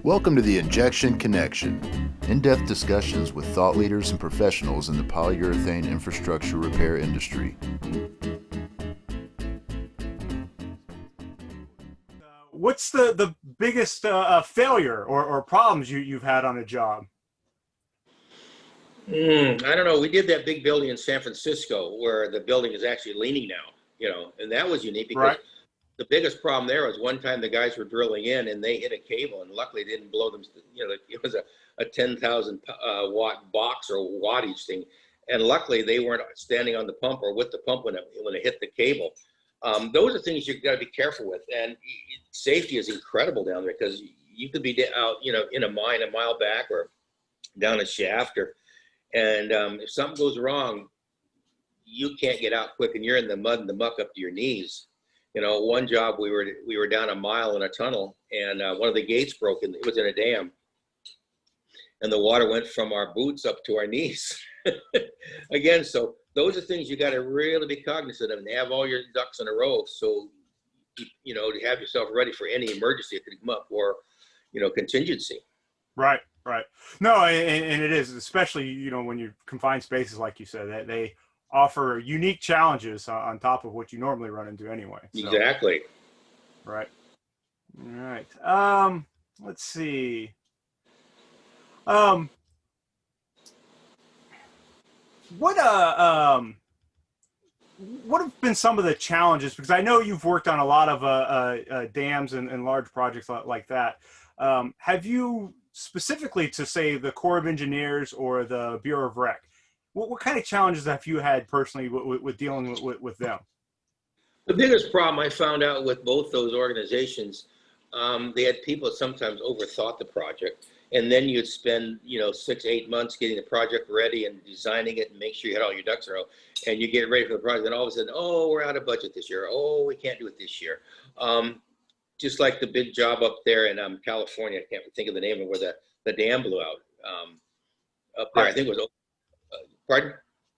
Welcome to the Injection Connection, in-depth discussions with thought leaders and professionals in the polyurethane infrastructure repair industry. What's the biggest failure or problems you've had on a job? I don't know. We did that big building in San Francisco where the building is actually leaning now, and that was unique because Right. the biggest problem there was one time the guys were drilling in and they hit a cable, and luckily they didn't blow them. It was a 10,000 watt box or wattage thing, and luckily they weren't standing on the pump or with the pump when it hit the cable. Those are things you've got to be careful with, and safety is incredible down there because you could be out, in a mine a mile back or down a shaft, and if something goes wrong, you can't get out quick, and you're in the mud and the muck up to your knees. One job we were down a mile in a tunnel, and one of the gates broke, and it was in a dam, and the water went from our boots up to our knees. Again, so those are things you got to really be cognizant of and have all your ducks in a row, so to have yourself ready for any emergency that could come up or contingency. Right. No, and it is, especially when you confine spaces like you said, that they offer unique challenges on top of what you normally run into anyway. So. Exactly. Right. All right. Let's see. What have been some of the challenges? Because I know you've worked on a lot of dams and large projects like that. Have you specifically to say the Corps of Engineers or the Bureau of Rec? What kind of challenges have you had personally with dealing with them? The biggest problem I found out with both those organizations, they had people that sometimes overthought the project, and then you'd spend 6-8 months getting the project ready and designing it and make sure you had all your ducks in a row, and you get ready for the project, and all of a sudden, oh, we're out of budget this year. Oh, we can't do it this year. Just like the big job up there in California, I can't think of the name of where the dam blew out. Up there, I think it was. Pardon?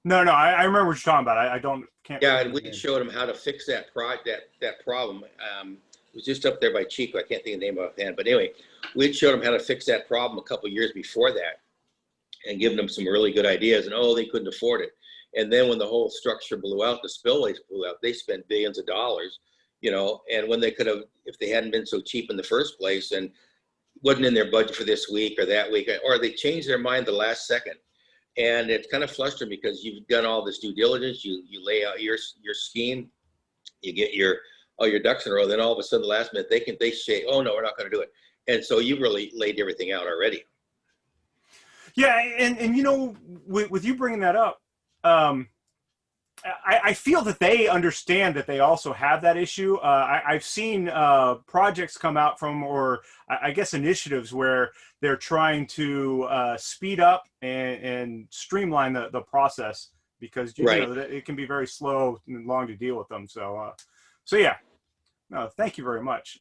No, I remember what you're talking about. I can't. Yeah, and we showed them how to fix that problem. It was just up there by Chico. I can't think of the name offhand, but anyway, we showed them how to fix that problem a couple of years before that, and given them some really good ideas. And they couldn't afford it. And then when the whole structure blew out, the spillways blew out, they spent billions of dollars. And when they could have, if they hadn't been so cheap in the first place and wasn't in their budget for this week or that week, or they changed their mind the last second. And it's kind of frustrating because you've done all this due diligence, you lay out your scheme, you get all your ducks in a row, then all of a sudden the last minute they say, oh no, we're not going to do it. And so you really laid everything out already. Yeah, and with you bringing that up, I feel that they understand that they also have that issue. I've seen projects come out from, or I guess initiatives where they're trying to speed up and streamline the process because it can be very slow and long to deal with them. So yeah, no, thank you very much.